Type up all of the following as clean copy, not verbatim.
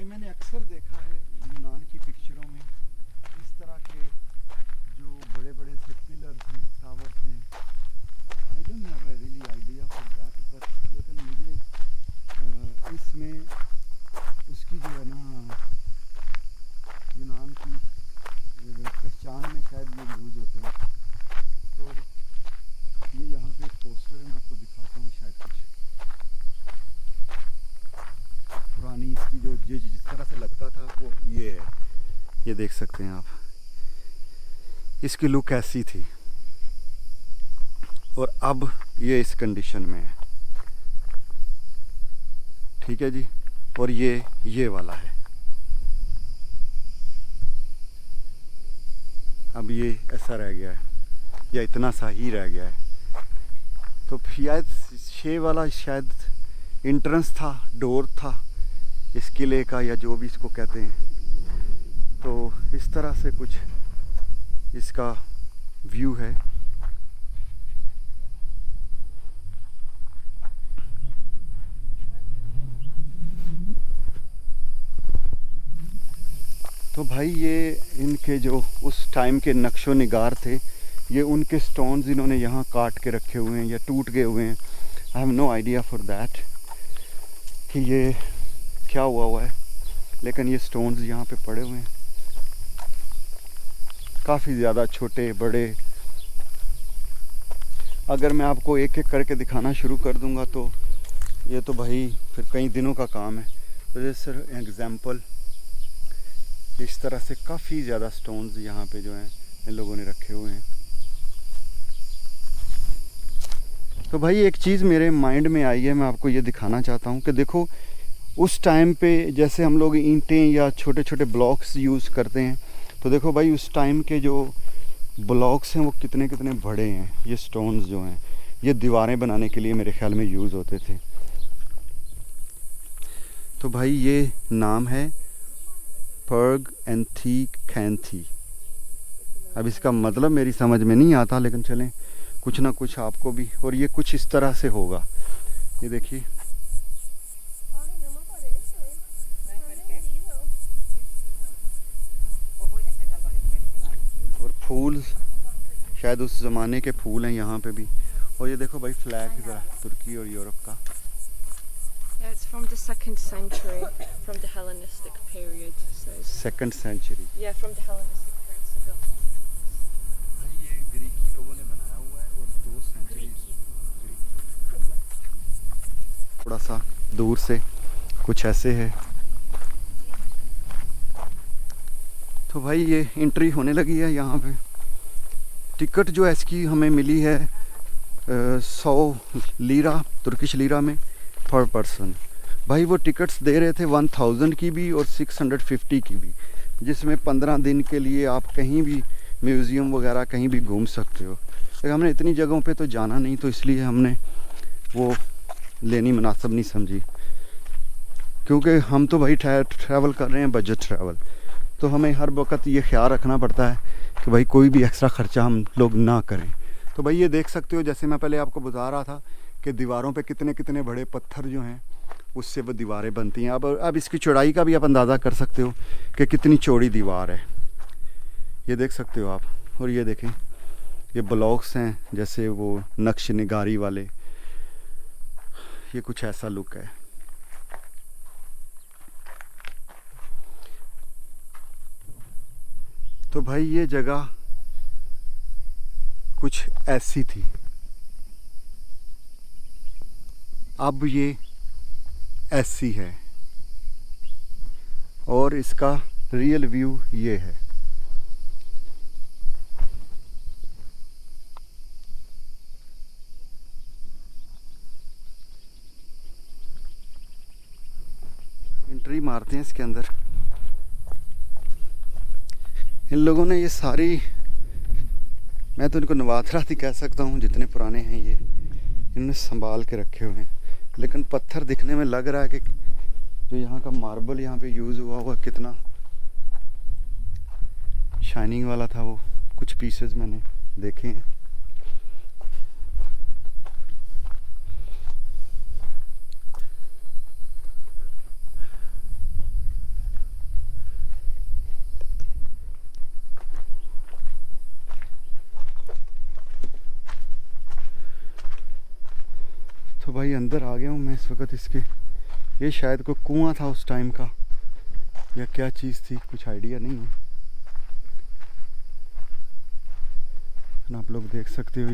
भाई मैंने अक्सर देखा है यूनान की पिक्चरों में इस तरह के जो बड़े बड़े से पिलर्स हैं, टावर्स हैं। I don't have a really idea for that, but लेकिन मुझे इसमें उसकी जो है ना यूनान की पहचान में शायद ये यूज़ होते हैं। तो ये यहाँ पे एक पोस्टर है, मैं आपको दिखाता हूँ। शायद कुछ पुरानी इसकी जो जिस तरह से लगता था वो ये है। ये देख सकते हैं आप, इसकी लुक ऐसी थी और अब ये इस कंडीशन में है। ठीक है जी। और ये वाला है, अब ये ऐसा रह गया है या इतना सा ही रह गया है। तो शायद ये वाला शायद एंट्रेंस था, डोर था इस किले का, या जो भी इसको कहते हैं। तो इस तरह से कुछ इसका व्यू है। तो भाई ये इनके जो उस टाइम के नक्शो निगार थे, ये उनके स्टोन्स इन्होंने यहाँ काट के रखे हुए हैं या टूट गए हुए हैं। I have no idea for that कि ये क्या हुआ है, लेकिन ये स्टोन्स यहाँ पे पड़े हुए हैं, काफ़ी ज़्यादा छोटे बड़े। अगर मैं आपको एक एक करके दिखाना शुरू कर दूँगा तो ये तो भाई फिर कई दिनों का काम है। तो ये सर एग्जाम्पल, इस तरह से काफ़ी ज़्यादा स्टोन्स यहाँ पे जो हैं इन लोगों ने रखे हुए हैं। तो भाई एक चीज़ मेरे माइंड में आई है, मैं आपको ये दिखाना चाहता हूँ कि देखो उस टाइम पे जैसे हम लोग ईंटें या छोटे छोटे ब्लॉक्स यूज़ करते हैं, तो देखो भाई उस टाइम के जो ब्लॉक्स हैं वो कितने कितने बड़े हैं। ये स्टोन्स जो हैं ये दीवारें बनाने के लिए मेरे ख्याल में यूज़ होते थे। तो भाई ये नाम है पर्ग एंथीकैंथी। अब इसका मतलब मेरी समझ में नहीं आता, लेकिन चलें कुछ ना कुछ आपको भी, और ये कुछ इस तरह से होगा। ये देखिए, और फूल शायद उस ज़माने के फूल हैं यहाँ पे भी। और ये देखो भाई फ्लैग ज़रा तुर्की और यूरोप का। Yeah, it's from the 2nd century, from the Hellenistic period. So 2nd century। yeah, from the Hellenistic period. So built on. भाई ये ग्रीकी लोगों ने बनाया हुआ है और 2 सेंचुरी थोड़ा सा दूर से कुछ ऐसे है। तो भाई ये एंट्री होने लगी है यहाँ पे। टिकट जो है इसकी हमें मिली है 100 लीरा, तुर्किश लीरा में पर पर्सन। भाई वो टिकट्स दे रहे थे 1000 की भी और 650 की भी, जिसमें 15 दिन के लिए आप कहीं भी म्यूज़ियम वगैरह कहीं भी घूम सकते हो। लेकिन हमने इतनी जगहों पे तो जाना नहीं, तो इसलिए हमने वो लेनी मुनासिब नहीं समझी, क्योंकि हम तो भाई ट्रैवल कर रहे हैं बजट ट्रैवल। तो हमें हर वक्त ये ख्याल रखना पड़ता है कि भाई कोई भी एक्स्ट्रा ख़र्चा हम लोग ना करें। तो भाई ये देख सकते हो, जैसे मैं पहले आपको बता रहा था कि दीवारों पे कितने कितने बड़े पत्थर जो हैं उससे वो दीवारें बनती हैं। अब इसकी चौड़ाई का भी आप अंदाज़ा कर सकते हो कि कितनी चौड़ी दीवार है, ये देख सकते हो आप। और ये देखें, ये ब्लॉक्स हैं जैसे वो नक्श निगारी वाले, ये कुछ ऐसा लुक है। तो भाई ये जगह कुछ ऐसी थी, अब ये ऐसी है, और इसका रियल व्यू ये है। एंट्री मारते हैं इसके अंदर। इन लोगों ने ये सारी, मैं तो इनको नवाथरात ही कह सकता हूँ, जितने पुराने हैं ये इन्होंने संभाल के रखे हुए हैं। लेकिन पत्थर दिखने में लग रहा है कि जो यहाँ का मार्बल यहाँ पे यूज़ हुआ कितना शाइनिंग वाला था। वो कुछ पीसेस मैंने देखे हैं। भाई अंदर आ गया हूँ मैं इस वक्त इसके। ये शायद कोई कुआं था उस टाइम का या क्या चीज़ थी, कुछ आइडिया नहीं है। आप लोग देख सकते हो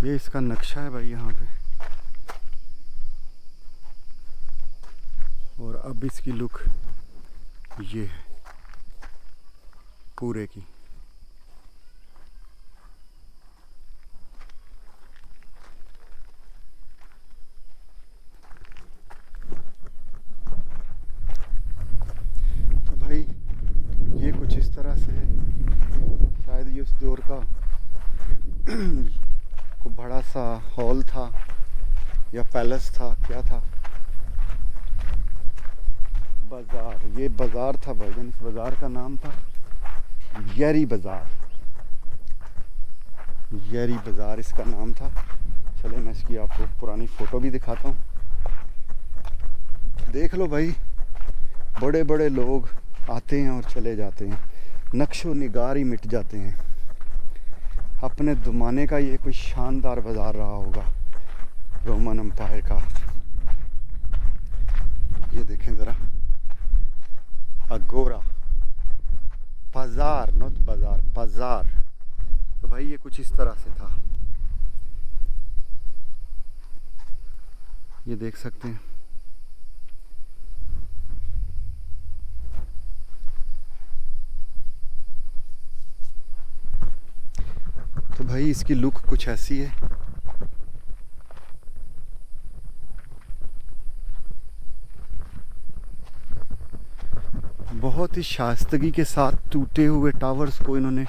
ये इसका नक्शा है भाई यहाँ पे। और अब इसकी लुक ये है पूरे की। तो भाई ये कुछ इस तरह से है। शायद ये उस दौर का को बड़ा सा हॉल था या पैलेस था, क्या था। बाजार, ये बाजार था भाईजान। इस बाजार का नाम था येरी बाजार। येरी बाजार इसका नाम था। चले मैं इसकी आपको पुरानी फ़ोटो भी दिखाता हूँ। देख लो भाई, बड़े बड़े लोग आते हैं और चले जाते हैं, नक्शो निगार ही मिट जाते हैं। अपने ज़माने का ये कोई शानदार बाज़ार रहा होगा रोमन एम्पायर का। ये देखें ज़रा, अगोरा बाजार, नॉट बाजार, बाजार। तो भाई ये कुछ इस तरह से था, ये देख सकते हैं। तो भाई इसकी लुक कुछ ऐसी है। बहुत ही शाइस्तगी के साथ टूटे हुए टावर्स को इन्होंने,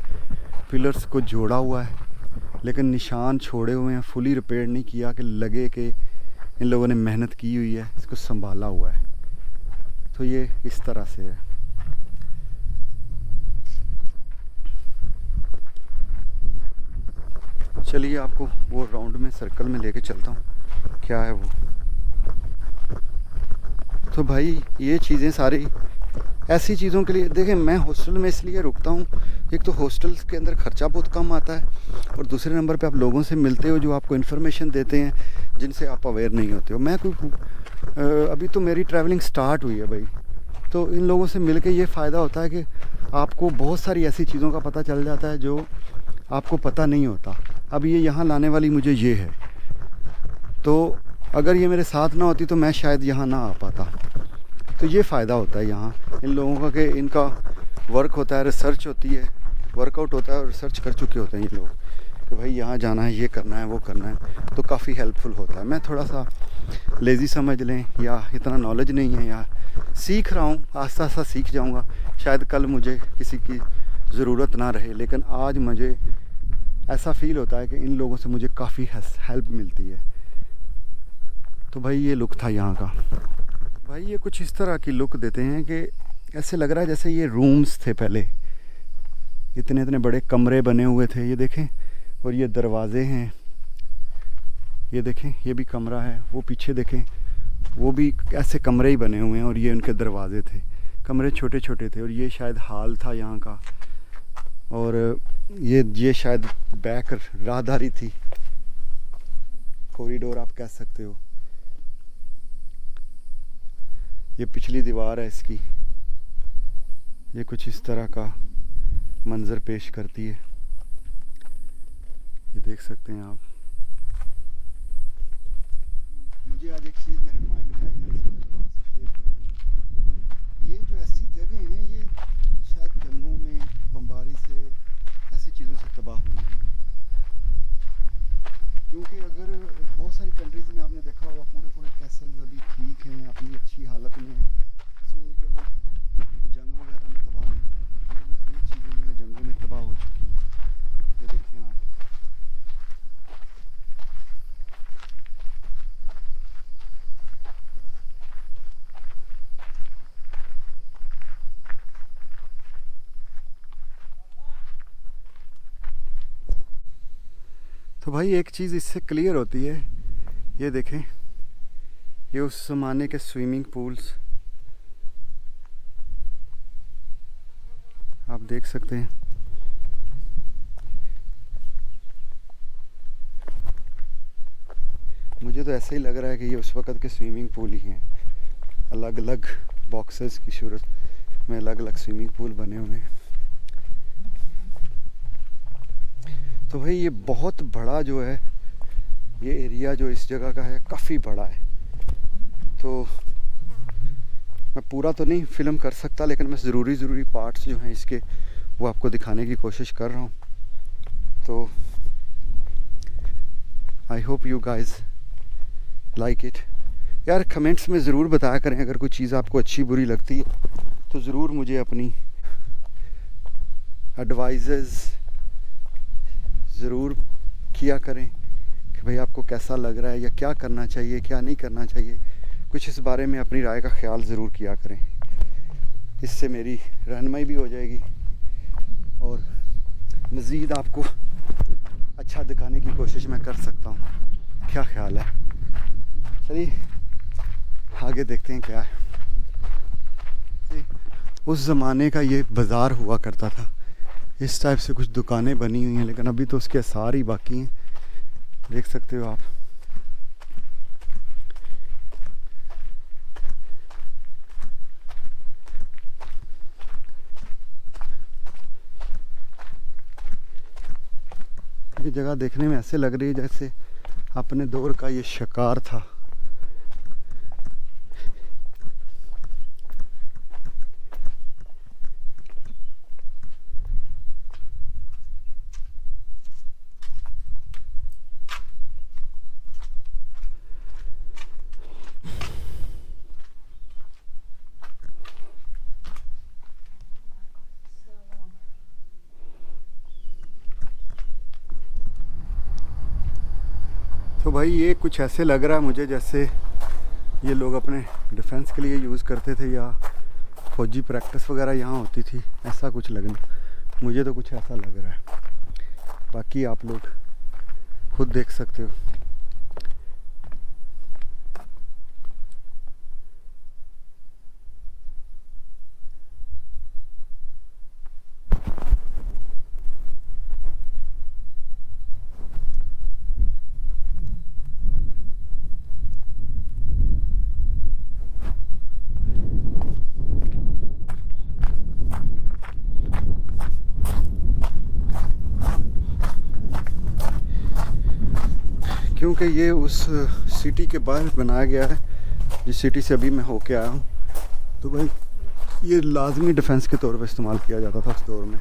पिलर्स को जोड़ा हुआ है, लेकिन निशान छोड़े हुए हैं। फुली रिपेयर नहीं किया कि लगे कि इन लोगों ने मेहनत की हुई है, इसको संभाला हुआ है। तो ये इस तरह से है। चलिए आपको वो राउंड में, सर्कल में लेके चलता हूँ, क्या है वो। तो भाई ये चीज़ें सारी ऐसी चीज़ों के लिए, देखें मैं हॉस्टल में इसलिए रुकता हूँ, एक तो हॉस्टल के अंदर ख़र्चा बहुत कम आता है, और दूसरे नंबर पे आप लोगों से मिलते हो जो आपको इन्फॉर्मेशन देते हैं जिनसे आप अवेयर नहीं होते हो। मैं कोई अभी तो मेरी ट्रैवलिंग स्टार्ट हुई है भाई, तो इन लोगों से मिल के ये फ़ायदा होता है कि आपको बहुत सारी ऐसी चीज़ों का पता चल जाता है जो आपको पता नहीं होता। अब ये यहाँ लाने वाली मुझे ये है, तो अगर ये मेरे साथ ना होती तो मैं शायद यहाँ ना आ पाता। तो ये फ़ायदा होता है यहाँ इन लोगों का कि इनका वर्क होता है, रिसर्च होती है, वर्कआउट होता है, और रिसर्च कर चुके होते हैं ये लोग कि भाई यहाँ जाना है, ये करना है, वो करना है। तो काफ़ी हेल्पफुल होता है। मैं थोड़ा सा लेज़ी समझ लें या इतना नॉलेज नहीं है, या सीख रहा हूँ, आस्ता आस्ता सीख जाऊँगा। शायद कल मुझे किसी की ज़रूरत ना रहे, लेकिन आज मुझे ऐसा फ़ील होता है कि इन लोगों से मुझे काफ़ी हेल्प मिलती है। तो भाई ये लुक था यहाँ का। भाई ये कुछ इस तरह की लुक देते हैं कि ऐसे लग रहा है जैसे ये रूम्स थे पहले, इतने इतने बड़े कमरे बने हुए थे। ये देखें, और ये दरवाजे हैं, ये देखें, ये भी कमरा है। वो पीछे देखें, वो भी ऐसे कमरे ही बने हुए हैं, और ये उनके दरवाजे थे। कमरे छोटे छोटे थे, और ये शायद हाल था यहाँ का, और ये शायद बैक राहदारी थी, कॉरिडोर आप कह सकते हो। ये पिछली दीवार है इसकी। ये कुछ इस तरह का मंजर पेश करती है, ये देख सकते हैं आप। मुझे आज एक चीज़ मेरे माइंड में आई, मैं इसको शेयर करूँगी। ये जो ऐसी जगह हैं, ये शायद जंगों में बमबारी से, ऐसी चीज़ों से तबाह हुई हैं। क्योंकि अगर बहुत सारी कंट्रीज़ में आपने देखा होगा, पूरे पूरे कैसल्स अभी ठीक हैं, अपनी अच्छी हालत में हैं, इसमें उनके वो जंग वगैरह में तबाह नहीं हुई। ये चीज़ें जो है जंगों में तबाह हो चुकी हैं। ये देखें आप, तो भाई एक चीज़ इससे क्लियर होती है। ये देखें, ये उस ज़माने के स्विमिंग पूल्स, देख सकते हैं। मुझे तो ऐसा ही लग रहा है कि ये उस वक़्त के स्विमिंग पूल ही हैं। अलग अलग बॉक्सेस की सूरत में अलग अलग स्विमिंग पूल बने हुए हैं। तो भाई ये बहुत बड़ा जो है, ये एरिया जो इस जगह का है काफ़ी बड़ा है। तो मैं पूरा तो नहीं फिल्म कर सकता, लेकिन मैं ज़रूरी पार्ट्स जो हैं इसके वो आपको दिखाने की कोशिश कर रहा हूँ। तो I hope you guys like it. यार कमेंट्स में ज़रूर बताया करें, अगर कोई चीज़ आपको अच्छी बुरी लगती है तो ज़रूर मुझे अपनी एडवाइजेज़ ज़रूर किया करें कि भाई आपको कैसा लग रहा है या क्या करना चाहिए क्या नहीं करना चाहिए। कुछ इस बारे में अपनी राय का ख्याल ज़रूर किया करें, इससे मेरी रहनुमाई भी हो जाएगी और मज़ीद आपको अच्छा दिखाने की कोशिश मैं कर सकता हूँ। क्या ख्याल है? चलिए आगे देखते हैं क्या है। उस ज़माने का ये बाज़ार हुआ करता था, इस टाइप से कुछ दुकानें बनी हुई हैं, लेकिन अभी तो उसके आसार ही बाकी हैं। देख सकते हो आप। ये जगह देखने में ऐसे लग रही है जैसे अपने दौर का ये शिकार था। तो भाई ये कुछ ऐसे लग रहा है मुझे जैसे ये लोग अपने डिफेंस के लिए यूज़ करते थे या फौजी प्रैक्टिस वगैरह यहाँ होती थी, ऐसा कुछ लगना मुझे तो कुछ ऐसा लग रहा है। बाकी आप लोग खुद देख सकते हो। क्योंकि ये उस सिटी के बाहर बनाया गया है जिस सिटी से अभी मैं होके आया हूँ, तो भाई ये लाजमी डिफेंस के तौर पे इस्तेमाल किया जाता था उस दौर में।